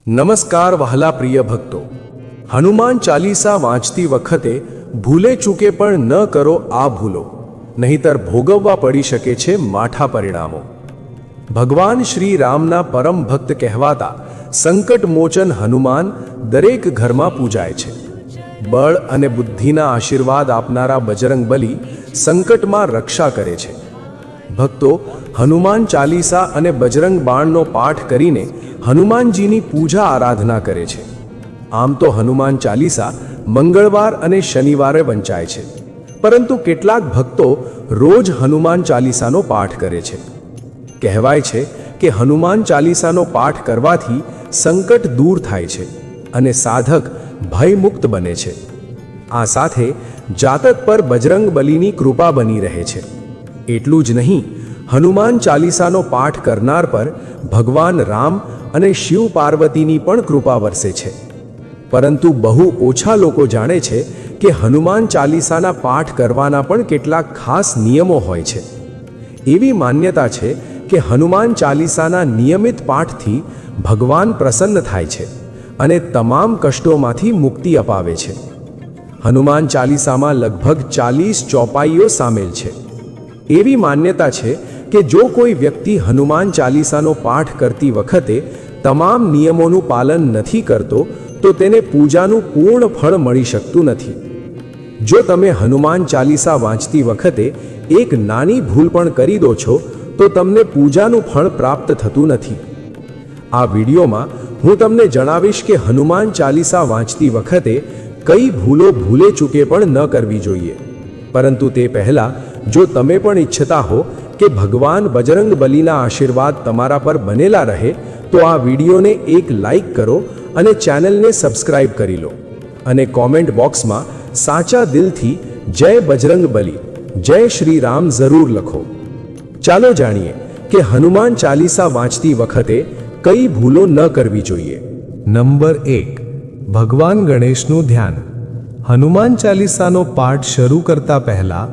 નમસ્કાર વહાલા પ્રિય ભક્તો, હનુમાન ચાલીસા વાંચતી વખતે ભૂલે ચૂકે પણ ન કરો આ ભૂલો, નહીતર ભોગવવા પડી શકે છે માઠા પરિણામો. ભગવાન શ્રી રામના પરમ ભક્ત કહેવાતા સંકટ મોચન હનુમાન દરેક ઘરમાં પૂજાય છે. બળ અને બુદ્ધિના આશીર્વાદ આપનારા બજરંગબલી સંકટમાં રક્ષા કરે છે. ભક્તો હનુમાન ચાલીસા અને બજરંગ બાણનો પાઠ કરીને હનુમાનજીની પૂજા આરાધના કરે છે. આમ તો હનુમાન ચાલીસા મંગળવાર અને શનિવારે વંચાય છે, પરંતુ કેટલાક ભક્તો રોજ હનુમાન ચાલીસાનો પાઠ કરે છે. કહેવાય છે કે હનુમાન ચાલીસાનો પાઠ કરવાથી સંકટ દૂર થાય છે અને સાધક ભયમુક્ત બને છે. આ સાથે જાતક પર બજરંગબલીની કૃપા બની રહે છે. એટલું જ નહીં, હનુમાન ચાલીસાનો પાઠ કરનાર પર ભગવાન રામ અને શિવ પાર્વતીની પણ કૃપા વરસે છે. પરંતુ બહુ ઓછા લોકો જાણે છે કે હનુમાન ચાલીસાના પાઠ કરવાના પણ કેટલાક ખાસ નિયમો હોય છે. એવી માન્યતા છે કે હનુમાન ચાલીસાના નિયમિત પાઠથી ભગવાન પ્રસન્ન થાય છે અને તમામ કષ્ટોમાંથી મુક્તિ અપાવે છે. હનુમાન ચાલીસામાં લગભગ 40 ચોપાઈઓ સામેલ છે. એવી માન્યતા છે કે જો કોઈ વ્યક્તિ હનુમાન ચાલીસાનો પાઠ કરતી વખતે તમામ નિયમોનું પાલન નથી કરતો તો તેને પૂજાનું પૂર્ણ ફળ મળી શકતું નથી. જો તમે હનુમાન ચાલીસા વાંચતી વખતે એક નાની ભૂલ પણ કરી દો છો તો તમને પૂજાનું ફળ પ્રાપ્ત થતું નથી. આ વિડીયોમાં હું તમને જણાવીશ કે હનુમાન ચાલીસા વાંચતી વખતે કઈ ભૂલો ભૂલે ચૂકે પણ ન કરવી જોઈએ. પરંતુ તે પહેલાં જો તમે પણ ઈચ્છતા હો કે ભગવાન બજરંગબલીના આશીર્વાદ તમારા પર બનેલા રહે તો આ વિડીયોને એક લાઈક કરો અને ચેનલને સબસ્ક્રાઇબ કરી લો અને કોમેન્ટ બોક્સમાં સાચા દિલથી જય બજરંગબલી, જય શ્રી રામ જરૂર લખો. ચાલો જાણીએ કે હનુમાન ચાલીસા વાંચતી વખતે કઈ ભૂલો ન કરવી જોઈએ. નંબર 1, ભગવાન ગણેશનું ધ્યાન. હનુમાન ચાલીસાનો પાઠ શરૂ કરતા પહેલા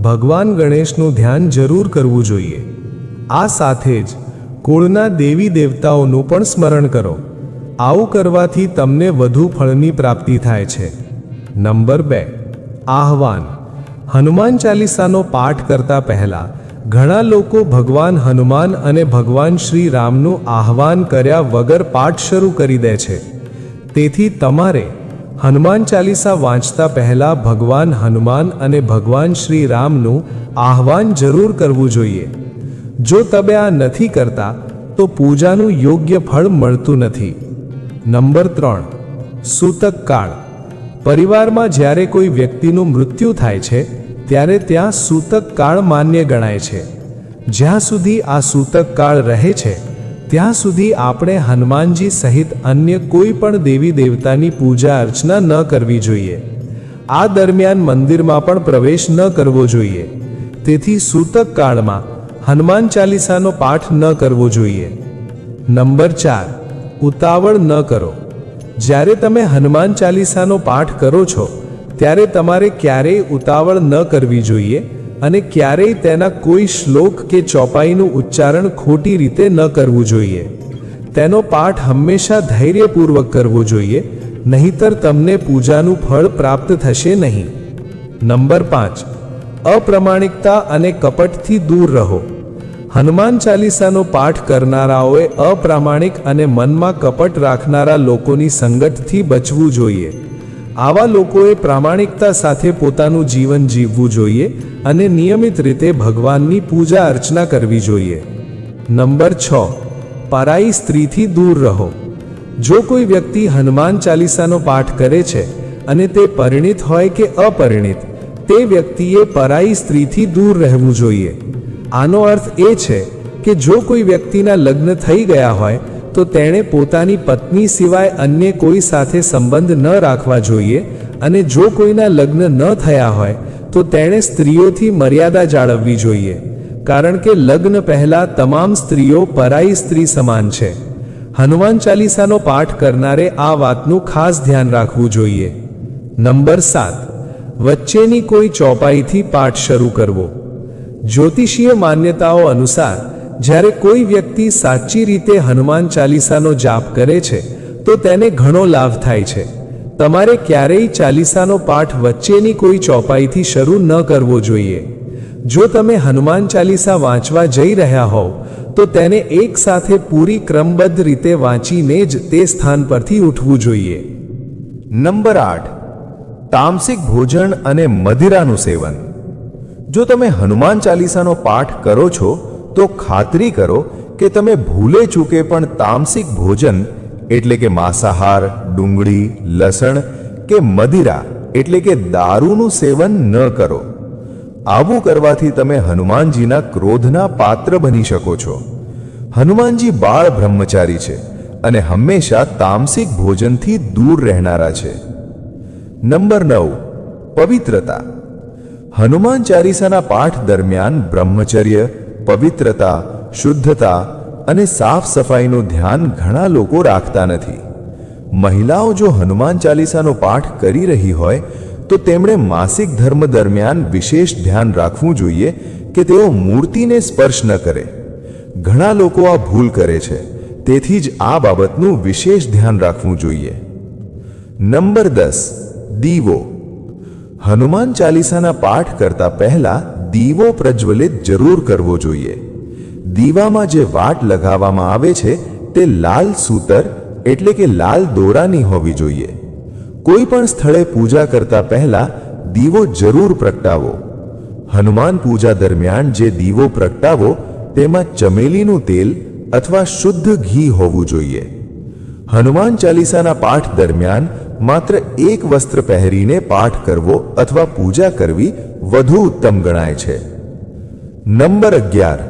ભગવાન ગણેશનું ધ્યાન જરૂર કરવું જોઈએ. આ સાથે જ કુળના દેવી દેવતાઓનું પણ સ્મરણ કરો. આવું કરવાથી તમને વધુ ફળની પ્રાપ્તિ થાય છે. નંબર 2, આહવાન. હનુમાન ચાલીસાનો પાઠ કરતા પહેલા ઘણા લોકો ભગવાન હનુમાન અને ભગવાન શ્રી રામનું આહવાન કર્યા વગર પાઠ શરૂ કરી દે છે. તેથી તમારે હનુમાન ચાલીસા વાંચતા પહેલા ભગવાન હનુમાન અને ભગવાન શ્રી રામનું આહવાન જરૂર કરવું જોઈએ. જો તમે આ નથી કરતા તો પૂજાનું યોગ્ય ફળ મળતું નથી. નંબર 3, સૂતક કાળ. પરિવારમાં જ્યારે કોઈ વ્યક્તિનું મૃત્યુ થાય છે ત્યારે ત્યાં સૂતક કાળ માન્ય ગણાય છે. જ્યાં સુધી આ સૂતક કાળ રહે છે ત્યાં સુધી આપણે હનુમાનજી સહિત અન્ય કોઈ પણ દેવી દેવતાની પૂજા અર્ચના ન કરવી જોઈએ. આ દરમિયાન મંદિરમાં પણ પ્રવેશ ન કરવો જોઈએ. તેથી સૂતક કાળમાં હનુમાન ચાલીસાનો પાઠ ન કરવો જોઈએ. નંબર 4, ઉતાવળ ન કરો. જ્યારે તમે હનુમાન ચાલીસાનો પાઠ કરો છો ત્યારે તમારે ક્યારેય ઉતાવળ ન કરવી જોઈએ અને ક્યારેય તેના કોઈ શ્લોક કે ચોપાઈનું ઉચ્ચારણ ખોટી રીતે ન કરવું જોઈએ. તેનો પાઠ હંમેશા ધૈર્યપૂર્વક કરવો જોઈએ, નહીતર તમને પૂજાનું ફળ પ્રાપ્ત થશે નહીં. નંબર 5, અપ્રામાણિકતા અને કપટથી દૂર રહો. હનુમાન ચાલીસાનો પાઠ કરનારાઓએ અપ્રામાણિક અને મનમાં કપટ રાખનારા લોકોની સંગતથી બચવું જોઈએ. આવા લોકોએ પ્રામાણિકતા સાથે પોતાનું જીવન જીવવું જોઈએ અને નિયમિત રીતે ભગવાનની પૂજા અર્ચના કરવી જોઈએ. નંબર 6, પરાઈ સ્ત્રીથી દૂર રહો. જો કોઈ વ્યક્તિ હનુમાન ચાલીસાનો પાઠ કરે છે અને તે પરિણીત હોય કે અપરિણીત, તે વ્યક્તિએ પરાઈ સ્ત્રીથી દૂર રહેવું જોઈએ. આનો અર્થ એ છે કે જો કોઈ વ્યક્તિના લગ્ન થઈ ગયા હોય તો તેણે પોતાની પત્ની સિવાય અન્ય કોઈ સાથે સંબંધ ન રાખવા જોઈએ અને જો કોઈના લગ્ન ન થયા હોય તો તેણે સ્ત્રીઓથી મર્યાદા જાળવવી જોઈએ, કારણ કે લગ્ન પહેલા તમામ સ્ત્રીઓ પરાઈ સ્ત્રી સમાન છે. હનુમાન ચાલીસાનો પાઠ કરનારે આ વાતનું ખાસ ધ્યાન રાખવું જોઈએ. નંબર 7, વચ્ચેની કોઈ ચોપાઈથી પાઠ શરૂ કરવો. જ્યોતિષીય માન્યતાઓ અનુસાર જ્યારે કોઈ વ્યક્તિ સાચી રીતે હનુમાન ચાલીસાનો જાપ કરે છે તો તેને ઘણો લાભ થાય છે. તમારે ક્યારેય ચાલીસાનો પાઠ વચ્ચેની કોઈ ચોપાઈથી શરૂ ન કરવો જોઈએ. જો તમે હનુમાન ચાલીસા વાંચવા જઈ રહ્યા હોવ તો તેને એક સાથે પૂરી ક્રમબદ્ધ રીતે વાંચીને જ તે સ્થાન પરથી ઉઠવું જોઈએ. નંબર 8. તામસિક ભોજન અને મદિરાનું સેવન. જો તમે હનુમાન ચાલીસાનો પાઠ કરો છો તો ખાતરી કરો કે તમે ભૂલે ચૂકે પણ તામસિક ભોજન એટલે કે માંસાહાર, ડુંગળી, લસણ કે મદિરા એટલે કે દારૂનું સેવન ન કરો. આવું કરવાથી તમે હનુમાનજીના ક્રોધના પાત્ર બની શકો છો. હનુમાનજી બાળ બ્રહ્મચારી છે અને હંમેશા તામસિક ભોજનથી દૂર રહેનારા છે. નંબર 9. પવિત્રતા. હનુમાન ચાલીસાના પાઠ દરમિયાન બ્રહ્મચર્ય, પવિત્રતા, શુદ્ધતા અને સાફ સફાઈનું ધ્યાન ઘણા લોકો રાખતા નથી. મહિલાઓ જો હનુમાન ચાલીસાનો પાઠ કરી રહી હોય તો તેમણે માસિક ધર્મ દરમિયાન વિશેષ ધ્યાન રાખવું જોઈએ કે તેઓ મૂર્તિને સ્પર્શ ન કરે. ઘણા લોકો આ ભૂલ કરે છે, તેથી જ આ બાબતનું વિશેષ ધ્યાન રાખવું જોઈએ. નંબર 10. દીવો. હનુમાન ચાલીસાના પાઠ કરતા પહેલા દીવો પ્રજ્વલિત જરૂર કરવો જોઈએ. દીવામાં જે વાટ લગાવવામાં આવે છે તે લાલ સૂતર એટલે કે લાલ દોરાની હોવી જોઈએ. કોઈ પણ સ્થળે પૂજા કરતા પહેલા દીવો જરૂર પ્રગટાવો. હનુમાન પૂજા દરમિયાન જે દીવો પ્રગટાવો તેમાં ચમેલીનું તેલ અથવા શુદ્ધ ઘી હોવું જોઈએ. હનુમાન ચાલીસાના પાઠ દરમિયાન માત્ર એક વસ્ત્ર પહેરીને પાઠ કરવો અથવા પૂજા કરવી વધુ ઉત્તમ ગણાય છે. નંબર 11.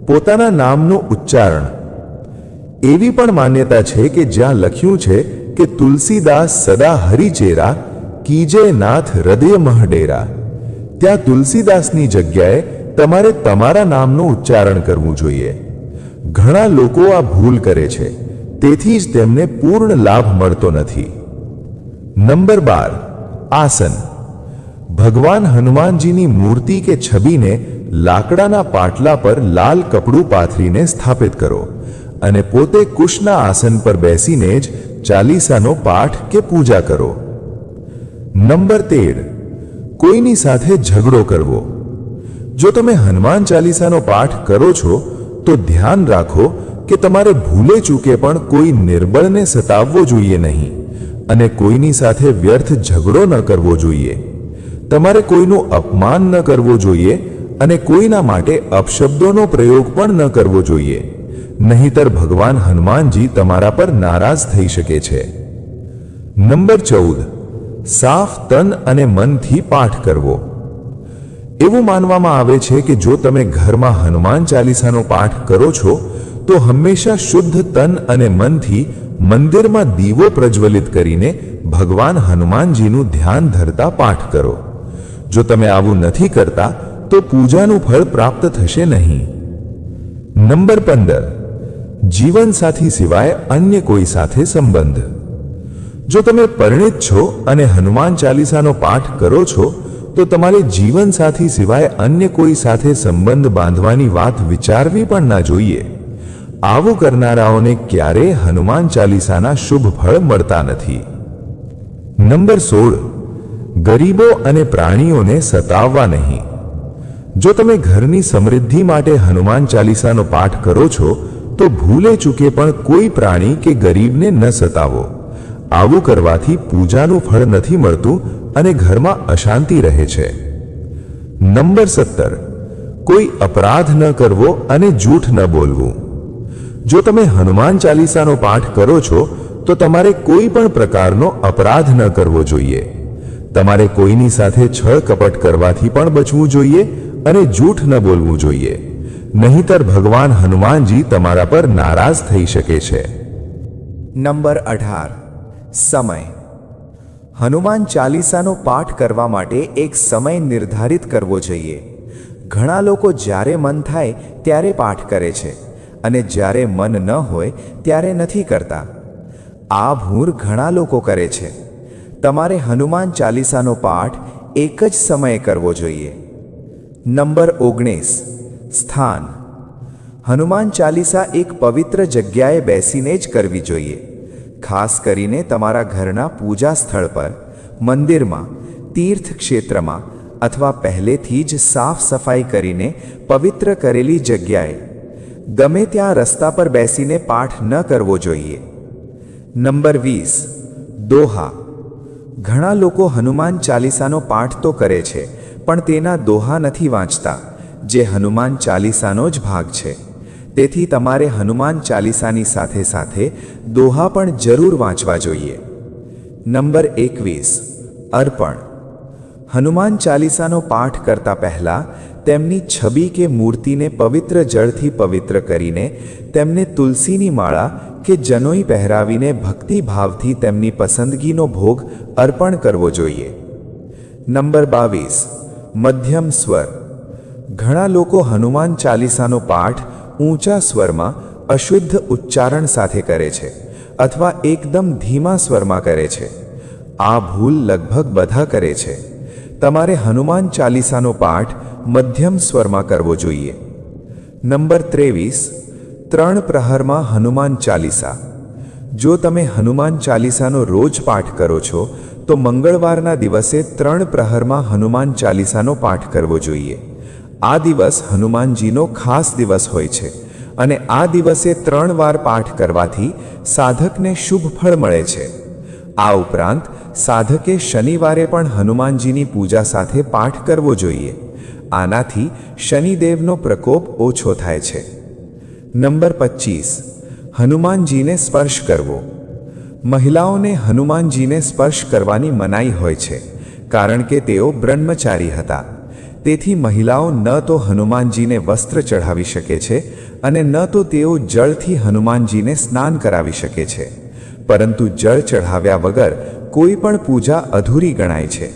પોતાના નામનું ઉચ્ચારણ. એવી પણ માન્યતા છે કે જ્યાં લખ્યું છે કે તુલસીદાસ સદા હરિચેરા, કીજે નાથ હૃદય મહડેરા, ત્યાં તુલસીદાસની જગ્યાએ તમારે તમારા નામનું ઉચ્ચારણ કરવું જોઈએ. ઘણા લોકો આ ભૂલ કરે છે, તેથી જ તેમને પૂર્ણ લાભ મળતો નથી. નંબર 12. આસન. ભગવાન હનુમાનજીની મૂર્તિ કે છબીને લાકડાના પાટલા પર લાલ કપડું પાથરીને સ્થાપિત કરો અને પોતે કુશના આસન પર બેસીને જ ચાલીસાનો પાઠ કે પૂજા કરો. નંબર 13. કોઈની સાથે ઝઘડો કરવો. જો તમે હનુમાન ચાલીસાનો પાઠ કરો છો તો ધ્યાન રાખો કે તમારે ભૂલે ચૂકે પણ કોઈ નિર્બળને સતાવવો જોઈએ નહીં અને કોઈની સાથે વ્યર્થ ઝઘડો ન કરવો જોઈએ. તમારે કોઈનું અપમાન ન કરવું જોઈએ અને કોઈના માટે અપશબ્દોનો પ્રયોગ પણ ન કરવો જોઈએ, નહીંતર ભગવાન હનુમાનજી તમારા પર નારાજ થઈ શકે છે. નંબર 14. સાફ તન અને મનથી પાઠ કરવો. એવું માનવામાં આવે છે કે જો તમે ઘરમાં હનુમાન ચાલીસાનો પાઠ કરો છો તો હંમેશા શુદ્ધ તન અને મનથી મંદિરમાં દીવો પ્રજ્વલિત કરીને ભગવાન હનુમાનજીનું ધ્યાન ધરતા પાઠ કરો. જો તમે આવું નથી કરતા તો પૂજાનું ફળ પ્રાપ્ત થશે નહીં. નંબર 15. જીવનસાથી સિવાય અન્ય કોઈ સાથે સંબંધ. જો તમે પરિણીત છો અને હનુમાન ચાલીસાનો પાઠ કરો છો તો તમારે જીવનસાથી સિવાય અન્ય કોઈ સાથે સંબંધ બાંધવાની વાત વિચારવી પણ ના જોઈએ. આવું કરનારાઓને ક્યારેય હનુમાન ચાલીસાના શુભ ફળ મળતા નથી. નંબર 16. ગરીબો અને પ્રાણીઓને સતાવવા નહીં. જો તમે ઘરની સમૃદ્ધિ માટે હનુમાન ચાલીસાનો પાઠ કરો છો તો ભૂલે ચૂકે પણ કોઈ પ્રાણી કે ગરીબને ન સતાવો. આવું કરવાથી પૂજાનું ફળ નથી મળતું અને ઘરમાં અશાંતિ રહે છે. નંબર 17. કોઈ અપરાધ ન કરવો અને જૂઠ ન બોલવું. જો તમે હનુમાન ચાલીસાનો પાઠ કરો છો તો તમારે કોઈ પણ પ્રકારનો અપરાધ ન કરવો જોઈએ. તમારે કોઈની સાથે છળ કપટ કરવાથી પણ બચવું જોઈએ અને જૂઠ ન બોલવું જોઈએ, નહીંતર ભગવાન હનુમાનજી તમારા પર નારાજ થઈ શકે છે. નંબર 18. સમય. હનુમાન ચાલીસાનો પાઠ કરવા માટે એક સમય નિર્ધારિત કરવો જોઈએ. ઘણા લોકો જ્યારે મન થાય ત્યારે પાઠ કરે છે અને જ્યારે મન ન હોય ત્યારે નથી કરતા. આ ભૂલ ઘણા લોકો કરે છે. તમારે હનુમાન ચાલીસાનો પાઠ એક જ સમયે કરવો જોઈએ. નંબર 19. સ્થાન. હનુમાન ચાલીસા એક પવિત્ર જગ્યાએ બેસીને જ કરવી જોઈએ. ખાસ કરીને તમારા ઘરના પૂજા સ્થળ પર, મંદિરમાં, તીર્થ ક્ષેત્રમાં અથવા પહેલેથી જ સાફ સફાઈ કરીને પવિત્ર કરેલી જગ્યાએ ગમે ત્યાં રસ્તા પર બેસીને પાઠ ન કરવો જોઈએ. નંબર 20. દોહા. ઘણા લોકો હનુમાન ચાલીસાનો પાઠ તો કરે છે પણ તેના દોહા નથી વાંચતા, જે હનુમાન ચાલીસાનો જ ભાગ છે. તેથી તમારે હનુમાન ચાલીસાની સાથે સાથે દોહા પણ જરૂર વાંચવા જોઈએ. નંબર 21. અર્પણ. હનુમાન ચાલીસાનો પાઠ કરતા પહેલા તેમની છબી કે મૂર્તિને પવિત્ર જળથી પવિત્ર કરીને તેમને તુલસીની માળા કે જનોઈ પહેરાવીને ભક્તિભાવથી તેમની પસંદગીનો ભોગ અર્પણ કરવો જોઈએ. નંબર 22. મધ્યમ સ્વર. ઘણા લોકો હનુમાન ચાલીસાનો પાઠ ઊંચા સ્વરમાં અશુદ્ધ ઉચ્ચારણ સાથે કરે છે અથવા એકદમ ધીમા સ્વરમાં કરે છે. આ ભૂલ લગભગ બધા કરે છે. તમારે હનુમાન ચાલીસાનો પાઠ મધ્યમ સ્વરમાં કરવો જોઈએ. નંબર 23. 3 પ્રહરમાં હનુમાન ચાલીસા. જો તમે હનુમાન ચાલીસાનો રોજ પાઠ કરો છો તો મંગળવારના દિવસે 3 પ્રહરમાં હનુમાન ચાલીસાનો પાઠ કરવો જોઈએ. આ દિવસ હનુમાનજીનો ખાસ દિવસ હોય છે અને આ દિવસે 3 વાર પાઠ કરવાથી સાધકને શુભ ફળ મળે છે. આ ઉપરાંત સાધકે શનિવારે પણ હનુમાનજીની પૂજા સાથે પાઠ કરવો જોઈએ. આનાથી શનિદેવનો પ્રકોપ ઓછો થાય છે. નંબર 25. હનુમાનજીને સ્પર્શ કરવો. મહિલાઓને હનુમાનજીને સ્પર્શ કરવાની મનાઈ હોય છે કારણ કે તેઓ બ્રહ્મચારી હતા. તેથી મહિલાઓ ન તો હનુમાનજીને વસ્ત્ર ચઢાવી શકે છે અને ન તો તેઓ જળથી હનુમાનજીને સ્નાન કરાવી શકે છે. પરંતુ જળ ચઢાવ્યા વગર કોઈ પણ પૂજા અધૂરી ગણાય છે.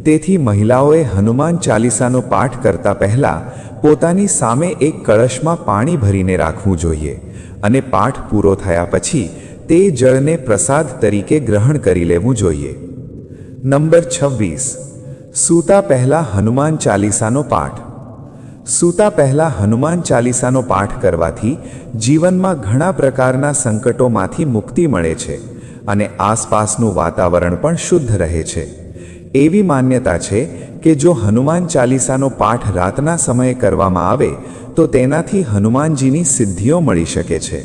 તેથી મહિલાઓએ હનુમાન ચાલીસાનો પાઠ કરતા પહેલા પોતાની સામે એક કળશમાં પાણી ભરીને રાખવું જોઈએ અને પાઠ પૂરો થયા પછી તે જળને પ્રસાદ તરીકે ગ્રહણ કરી લેવું જોઈએ. નંબર 26. સૂતા પહેલા હનુમાન ચાલીસાનો પાઠ. સૂતા પહેલા હનુમાન ચાલીસાનો પાઠ કરવાથી જીવનમાં ઘણા પ્રકારના સંકટોમાંથી મુક્તિ મળે છે અને આસપાસનું વાતાવરણ પણ શુદ્ધ રહે છે. એવી માન્યતા છે કે જો હનુમાન ચાલીસાનો પાઠ રાતના સમયે કરવામાં આવે તો તેનાથી હનુમાનજીની સિદ્ધિઓ મળી શકે છે.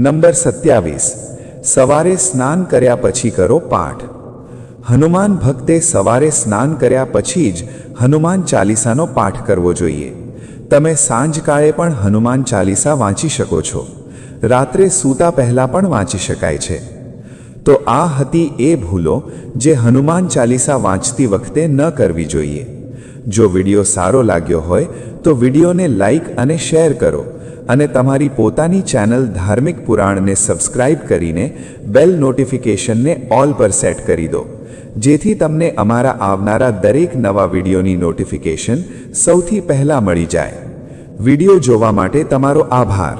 નંબર 27. સવારે સ્નાન કર્યા પછી કરો પાઠ. હનુમાન ભક્તે સવારે સ્નાન કર્યા પછી જ હનુમાન ચાલીસાનો પાઠ કરવો જોઈએ. તમે સાંજકાળે પણ હનુમાન ચાલીસા વાંચી શકો છો. રાત્રે સૂતા પહેલાં પણ વાંચી શકાય છે. તો આ હતી એ ભૂલો જે હનુમાન ચાલીસા વાંચતી વખતે ન કરવી જોઈએ. જો વિડીયો સારો લાગ્યો હોય તો વિડીયોને લાઈક અને શેર કરો અને તમારી પોતાની ચેનલ ધાર્મિક પુરાણને સબસ્ક્રાઇબ કરીને બેલ નોટિફિકેશનને ઓલ પર સેટ કરી દો, જેથી તમને અમારા આવનારા દરેક નવા વિડીયોની નોટિફિકેશન સૌથી પહેલાં મળી જાય. વિડીયો જોવા માટે તમારો આભાર.